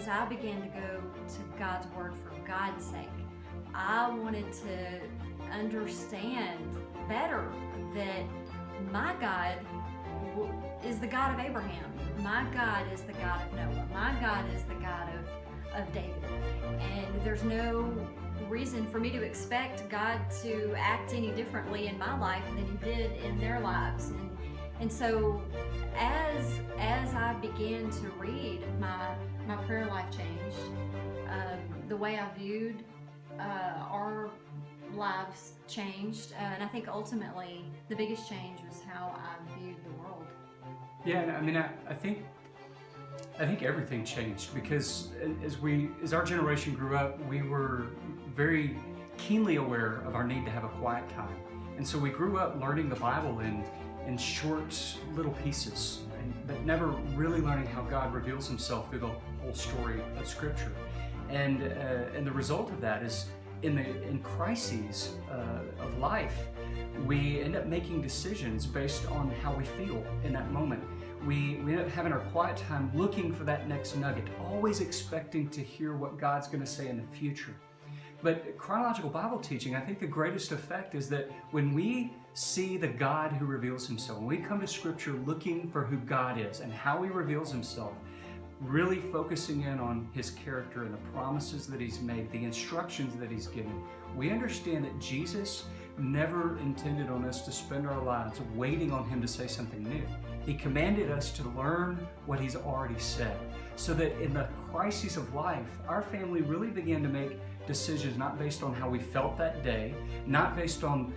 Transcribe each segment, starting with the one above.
because I began to go to God's Word for God's sake. I wanted to understand better that my God is the God of Abraham. My God is the God of Noah. My God is the God of David. And there's no reason for me to expect God to act any differently in my life than He did in their lives. And so as I began to read, my prayer life changed. The way I viewed our lives changed, and I think ultimately the biggest change was how I viewed the world. Yeah, I mean, I think everything changed because as our generation grew up, we were very keenly aware of our need to have a quiet time, and so we grew up learning the Bible in short little pieces, but never really learning how God reveals Himself through the whole story of Scripture. And the result of that is in crises of life, we end up making decisions based on how we feel in that moment. We end up having our quiet time looking for that next nugget, always expecting to hear what God's going to say in the future. But chronological Bible teaching, I think the greatest effect is that when we see the God who reveals Himself, when we come to Scripture looking for who God is and how He reveals Himself, really focusing in on His character and the promises that He's made, the instructions that He's given, we understand that Jesus never intended on us to spend our lives waiting on Him to say something new. He commanded us to learn what He's already said, so that in the crises of life, our family really began to make decisions not based on how we felt that day, not based on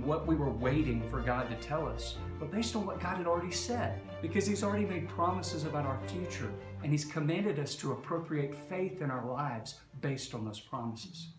what we were waiting for God to tell us, but based on what God had already said, because He's already made promises about our future, and He's commanded us to appropriate faith in our lives based on those promises.